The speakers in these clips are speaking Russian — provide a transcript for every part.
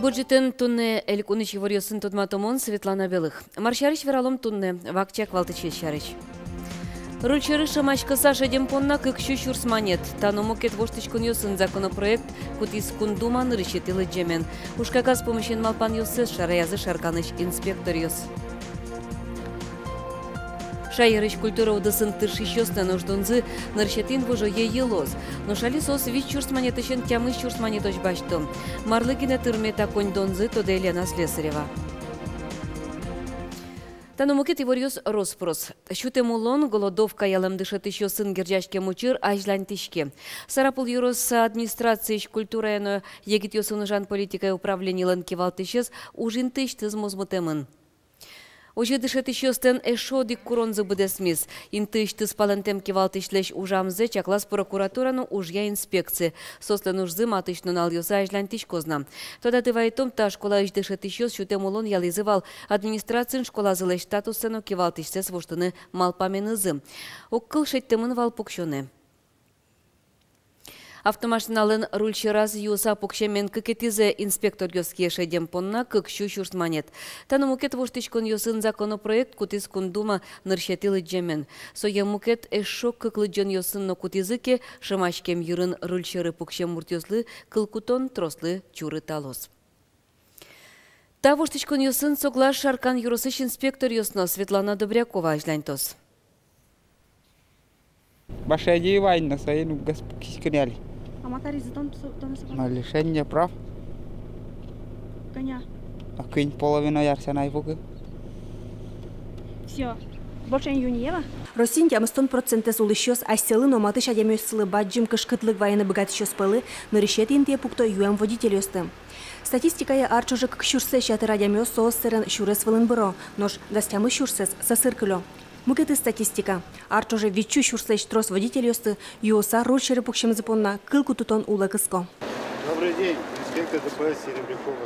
Гуржитен тунне элькунычи ворьосын тудматомон Светлана Белых. Маршарыч вералом тунне, вакчак валтычи шарыч. Рульчыры шамачка Саша Демпонна кыкшу шурсманет. Таномукет воштычкун йосын законопроект кутис кундуман рычетылы джемен. Ушкака с помощью малпан йосыз шараязы шарканыч инспектор йос. Шайырыч культура удысын тыршищёсна нуждунзы нарщетин вожо елоз. Но шали сос вич чурсманетышен тямы чурсманеточ баштом. Марлыгина тырмета коньдонзы тода Елена Слесарева. Таномукет иворьёс роспрос. Шутемулон голодовка ялымдышыты сын герджашке мучыр ажлантишке. Сарапул юрос администрации культура егит йосыныжан политика управления ланкивалтышес ужинтыш тызмозмутемын. Ожи дышет еще стен эшодик куронзы будесмис. Интыш ты спалентем кивалтышлеш ужамзе чаклас прокуратурану ужья инспекции. Сослен ужзы матышну нальёса ажлантиш козна. Тода ты вайтом та школа иж дышет еще шутемулон ялизывал администрацин школа зылеш статусену кивалтышсес воштыны малпаменызы. Оккыл шеттемын вал пукшоне. Автомашиналын рульчыраз юса пукшемен кыкетизе инспектор йоскеше Демпонна кыкшу шурсманет. Таномукет воштичкон йосын законопроект кутиз кундума нырщетилы джемен. Соемукет эшо кыклыджон йосын но кутизыке шамашкем юрын рульчыры пукшем муртёслы кылкутон трослы чуры талос. Та воштичкон йосын соглаш шаркан юросыш инспектор йосно Светлана Добрякова ажлянтос. Башади вайна сайну гаспукискняли. А моторизм там На лишение прав. Коня. А кинь половину ярсена и вугы. Все. Больше не ела? Росин ямстон процентес улышёс айселы номаты шадемёсылы баджим кышкытлык вайны богатышёс пылы нырышетин те пукто юэм водителёсты. Статистикая арчужы кшурсе шаты радямёс соостерен шурес вылын быро, нож гостямы шурсес сосыркылё. Мукеты статистика. Арчуже вичу шурслеш трос водителёсты юоса рульшеры пукшем запонна кылку тутон ула кыско. Добрый день, инспектор ДПС Серебрякова.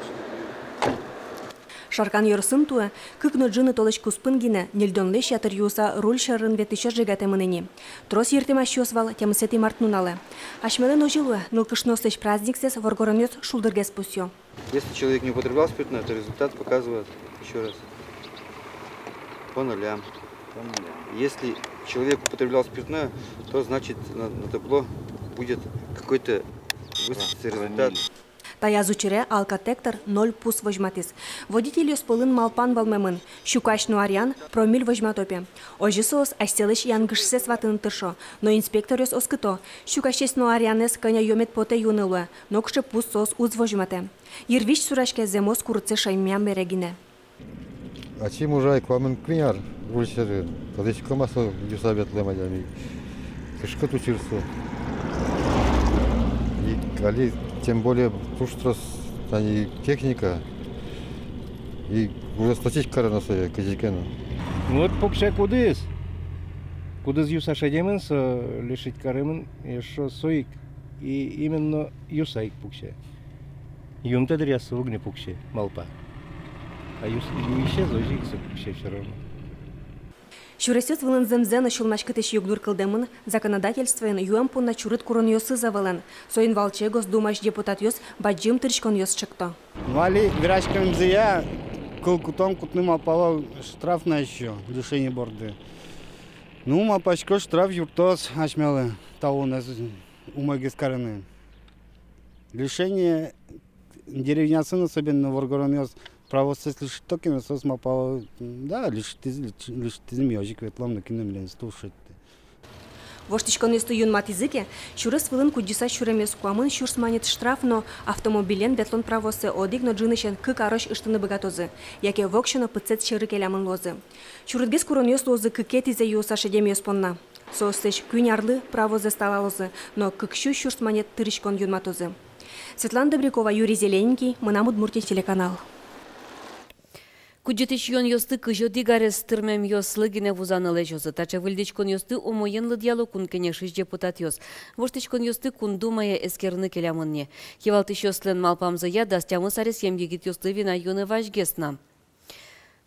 Шаркан йорсын туэ, кыкно джыны толыч куспынгине, нельдонлеш ятыр юоса рульшерын ветыша жегате мыныни. Трос ертемаш ёсвал, темысети мартнунале. Ашмелен ожилуэ, нылкышнослеш праздниксес воргоронёс шулдыргес пусё. Если человек не употреблял спиртное, то результат показывает еще раз по нулям. Если человек употреблял спиртное, то значит на табло будет какой-то высветиться результат. Тая зучере алкотектор 0 пус вожматис. Водитель ёсполын малпан валмемын. Щукаш нуарян промиль вожматопе. Ожисос астелыш янгышсес ватын тыршо. Но инспектор ёс оскыто. Щукашес нуарянес коня ёмет поте юнылуэ. Нокше пус сос уз вожмате. Ирвиш сурашке земос курыце шаймян берегине. Ачим уже кламен квиняр. Рульшеры, тогда кламасо юсабет лемадями, кишкот учился. И али тем более туштрос, они техника и уже статистика на себе казикена. Вот покше кудыс юса шадемен со лишить каремен еще соик и именно юсайк покше. Юмта дряс огне покше малпа, а юс еще зожик со покше все равно. Шуресет вылын земзен шулмашкытыш югдур кылдемын законодательствен юэмпунна чурыт курын ёсы завылын. Соин валче госдумаш депутат ёс баджим тырчкон ёс чыкто. Вали грачкам зия кылкутом кутным апало штраф на еще лишение борды. Ну мапачко штраф юртос ашмелы того нас умагискараны. Лишение деревнясын особенно в Оргоронёс. Право се лишь токена сос мапало, да, лишь ты змеёжик ветлом на киномлен слушать. Воштичкон ёсты юн матизыке, шурес вылын кудиса шуремес куамын шурсманет штраф, но автомобилен ветлон правосы одик, но джинышен кык арыш ыштыны богатозы, яке вокшено пыцет шыры келямын лозы. Шурытгес курон ёс лозы кыкетизе юса шедем ёспонна. Соостыш кюнярлы правозе стала лозы, но кыкшу шурсманет тырышкон юн матозы. Светлана Добрякова, Юрий Зелененький, Мынамуд Муртия телеканал. Куджетич йон йосты кыжо дигарес тырмем йослы гине вузанылы жозы. Тача выльдичкон йосты омоенлы диалог кун кенешиш депутат йос. Воштичкон йосты кун думая эскерны келямынне. Кевалтыш йослен малпамзы я дастямы сарес емгегит йосты вина юны важгесна.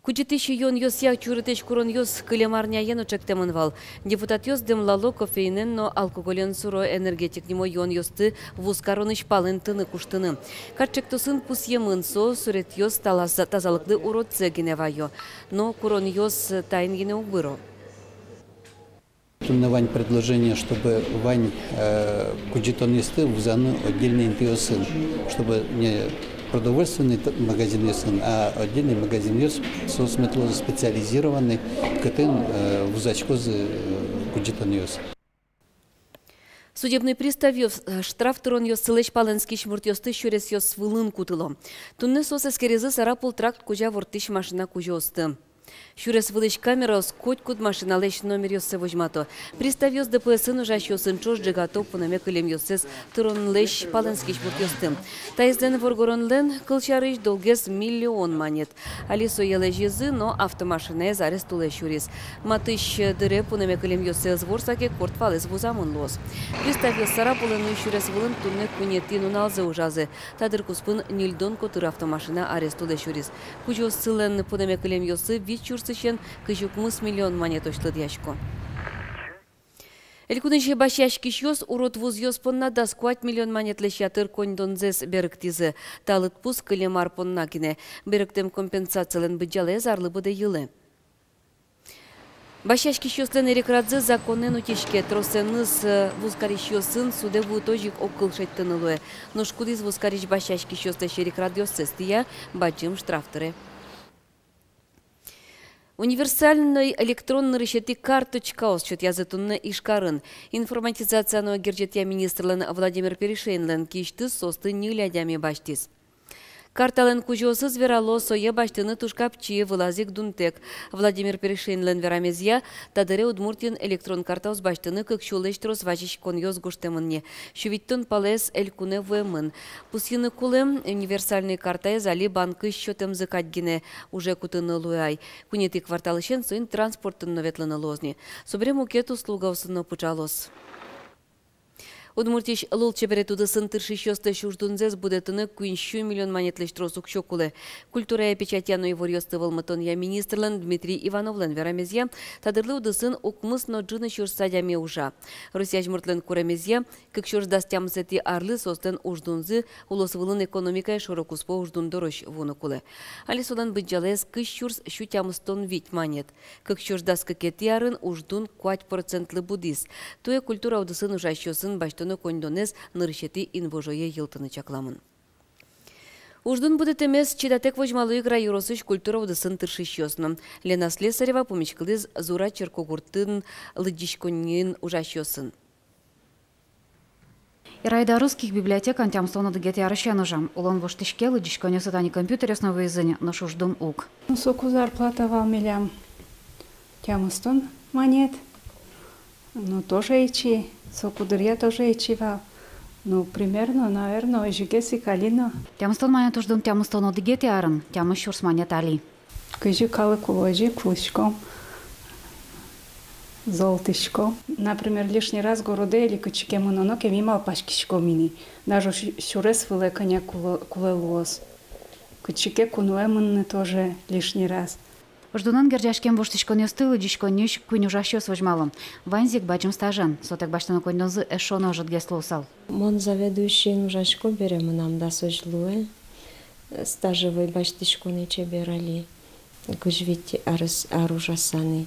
Кудетищи йон йос як чурытеч курон йос кылемарня ен очектемын вал. Депутат йос демлало кофеинен, но алкоголен суро энергетик нимо йон йосты вузкароныш палын тыны куштыны. Катчектосын пус емын со сурет йос тазалыкды уродце геневайо, но курон йос тайн гене убыро. Вань предложение, чтобы Вань куджитон есты вузаны отдельный интиосын, чтобы не продовольственный магазин есын, а отдельный магазин ес соцметлозы специализированный, который вузачкозы куджитон ес. Судебный пристав штраф турон йос сылыч паленский шмурт йосты шурес йос свылын кутыло. Тунны сос эскерезы сарапул тракт кужа вортыш машина кужосты. Шурес вылыч камера скоть куд машина лещ номер йоссе возьмато. Пристав йос ДПСын ужаш йосын чош джигато пунаме кылем йоссес турон лещ паленский шмурт йосты. Таизден воргорон лен кылчарыш долгес миллион монет. Алисо еле жезы, но автомашина зарестуле шурес. Матыш дыре пунаме кылем йоссес ворсаке кортвалес вузамын лос. Пристав йос сарапулыну шурес вылын турне кунетину налзы ужазы. Тадыр куспын нильдон котыр автомашина арестуле шурес. Кужос сылен пунаме кылем йоссы чурсычен кыжукмыс миллион монет очлыд яшко. Элькунынче башяшки шьос урод вуз йос понна да сквать миллион монет лещатыр коньдонзес беректизы. Талыт пус кылемар понна кине. Беректем компенсациялен быджале зарлы быды йылы. Башяшки шьослен эрекрадзы законен утешке тросеныз вузкариш йосын суде вутожик окылшет тынылуэ. Но шкудиз вузкариш башяшки шьосты шерекрад йоссестия баджим штрафтыры. Универсальный электронный решети карточка осчет язытунны ишкарын. Информатизацияны герджетия министрлен Владимир Перешейнлен кишты состы нилядями баштис. Картален кужосыз верало сое баштыны тушкапчи вылазик дунтек. Владимир Перешейнлен верамезия тадыре удмуртин электрон карта уз баштыны кыкшулештрос важиш коньоз гуштемынне. Шувиттон палес элькуне вэмын. Пусьыны кулем универсальный карта зали банкы счетем закадгине уже кутыны луай. Кунеты кварталышен сын транспортын новетлыны лозни. Собрем укет услуга усыны пучалос. Удмуртиш лул чеберетуды сынтырши шосты шуждунзез будетыны куинщу миллион монетлеш тросук шокулы. Культура и печатяну и ворьосты волматон я министрлен Дмитрий Ивановлен верамезья тадырлы удысын укмыс но джины шурсадями ужа. Россия жмуртлен курамезья, как шурсдастям сети арлы состен уждунзы улосвылын экономика шорокуспо уждундорош вунукулы. Алисодан быджалес кыш шурс шутямыстон вить монет. Как шурсдас какети арын уждун 5% будис. Туе культура удысын ужащосын баштон кондонез нырышети инвожое йылтыны чакламын. Уждун будет эмес чидатек возьмалу игра юросыш культура удысын тыршищосным. Лена Слесарева помечкылыз Зура Черкогуртын лыдишконин ужащосын. Ирайда русских библиотек антиамстона дегет ярыщан ужам. Улон воштышке лыдишконе сатани компьютер основы языне, но шуждун ук. Соку зарплата валмелям. Тямстон монет. Ну, тоже ичи. Сокудырья тоже ичивал. Ну, примерно, наверное, ежегеси калино. Тямстон монет уждун тямстон одегети арын, тямы шурс монет али. Кыжи калык уложи, клышком, золотышком. Например, лишний раз городе или кычке мононоке мимал пашкишко мини. Даже шурес выле коня кулелуос. Кычке кунуэмынны тоже лишний раз. Ждунан герджашкем воштышкон ёстылы дишконюш куйнюжащос возьмалым. Ванзик бачым стажан, сотек баштаны коньдонзы эшоно жытге слоусал. Мон заведующий нужашко берем нам да сожлуе. Стажевый баштышкон иче берали. Гужвити аружасаны.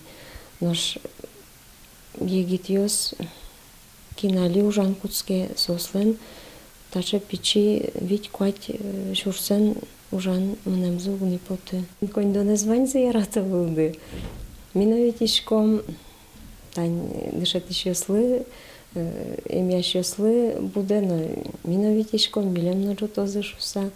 Нож егит ёс кинали ужан куцке сослен. Таче пичи вить куать шурсен ужан мнемзу гнипоты. Кондонез ваньзы ярата булды. Миновитишком тань дышатиш ёслы, эмяш ёслы буде, но миновитишком милем на жутозы шуса.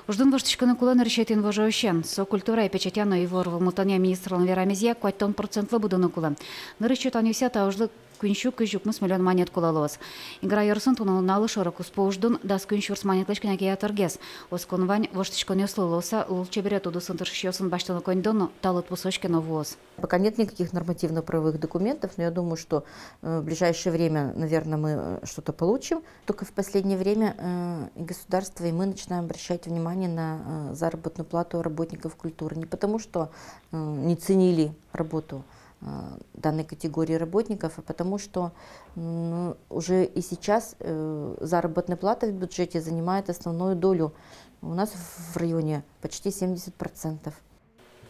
Уждун воштышканы кулан решетин вожоощен. Со культура и печатяно и вор волмутания министрлан верамезия куать тон процентлы будыны кулан. Нырыщу танюся таужлы күнші күжікміс миллион монет кулалуыз. Игра ярсын тунылналы шорокус поуждун дас күншүрс монетлешкен әке ятыргез. Оскон вань воштышкон ёслылоса лул чебере туду сынтыршыёсын баштаны коньдону талыт пусочкен овуыз. Пока нет никаких нормативно-правовых документов, но я думаю, что в ближайшее время, наверное, мы что-то получим. Только в последнее время и государство, и мы начинаем обращать внимание на заработную плату работников культуры. Не потому, что не ценили работу данной категории работников, а потому что уже и сейчас заработная плата в бюджете занимает основную долю. У нас в районе почти 70%.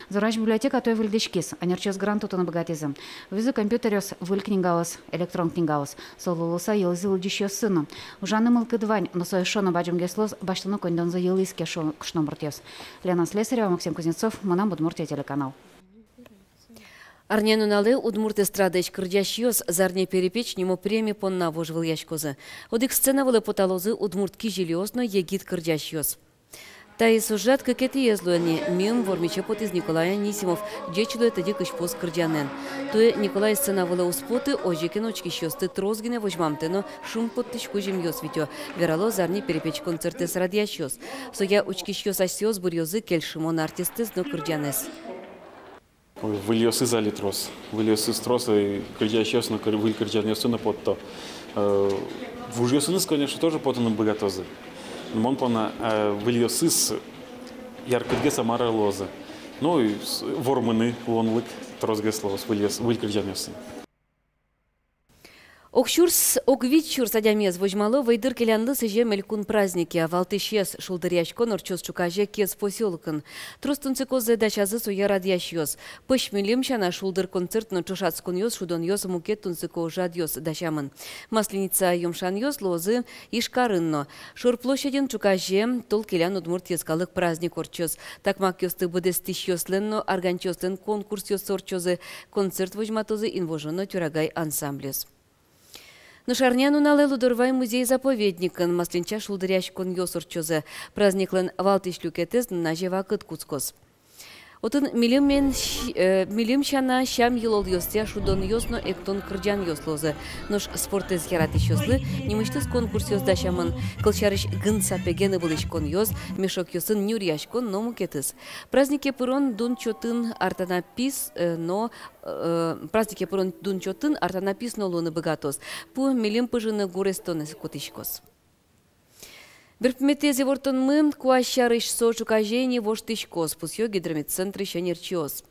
Зораж библиотека той выльдышкис, анерчез гранту то набогатизм. Визу компьютерёс выль книгаос, электрон книгаос. Солулуса елзил дишё сыну. Ужаны мылкыдвань, но совершенно баджим геслоз, баштану кондонза елиске кшномбртёс. Лена Слесарева, Максим Кузнецов, Манам Удмуртия телеканал. Арнянуналы Удмурт эстрадыч кырдящиос зарне перепеч нему премии понна вожвыл яшкозы. Одик сцена вылы поталозы Удмурт кижелиосно егит кырдящиос. Таи сюжет какети езлуэни мим вормиче пот из Николая Нисимов, дечилу это дикыш пост кырдянен. Туе Николай сцена вылы успоты, ожикен очки щосты трозгине вожмамтено шум подтычку жемьёс витё. Верало зарне перепеч концерты с радиащиос. Соя очки щос асиос бурьёзы кельшимон артистыз но кырдянес. Выльёсы зали трос. Выльёсы строс и кырдящиос, но выль кырдянесу на потто. Вужьёсыныз, конечно, тоже потано богатозы. Мон пона выльёсыз яркыдге самара лозы. Ну и вормыны лонлык трозге словос выль кырдянесы. Окшурс, оквитчурс адямез вожмало вайдыр келянды сыже мелькун праздники, а валтышес шулдыряшкон орчос чукаже кез поселкын. Тростунцы козы дачазы суя радящёс. Пыш милим шана шулдыр концерт но чушацкон ёс шудон ёс мукет тунцыко жадьёс дачамын. Масленица ёмшан ёс лозы ишкарынно. Шур площаден чукаже тол келян удмурт ескалык праздник орчос. Такмак ёсты будестиш ёсленно арганчёстен конкурс ёс орчозы. Концерт вожматозы инвожено тюрагай ансамблес. На Шарняну налелу дорвай музей-заповедникын, масленча шулдыряшкон ёсорчозы. Праздниклен валтышлюкетез на жевакыт куцкос. Отын милим шана шам йылол ёстя шудон ёсно эктон кырджан ёслозы. Нош спортез яраты ёслы, немыштыз конкурс ёздашамын. Кылчарыш гын сапегены былышкон ёз, мешок ёсын нюряшкон номукетыз. Празднике пырон дун чотын артанапис, празднике пырон дун чотын артанапис нолуны богатос. Пу милим пыжыны гурестоны котышкос. Берпметезе вортон мы куащарыш сочукажени воштышкос, пусё гидромедцентры шенерчиос.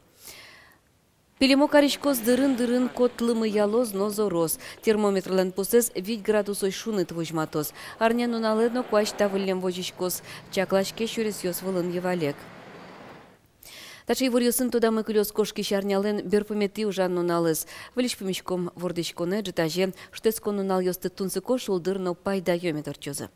Пилимокаришкос дырын-дырын котлымы ялоз нозорос. Термометрлен пусез 5 градусой шуны твожматос. Арняну наледно куащ тавылем вожишкос. Чаклашке шурес ёс вылын евалек. Тачи ворьосын туда мы кулёс кошки шарнялен берпомети ужанну налыз. Вылиш помешком вордышконе джитаже, штескону нал ёсты тунцыко шулдырно пайда ёметорчозы.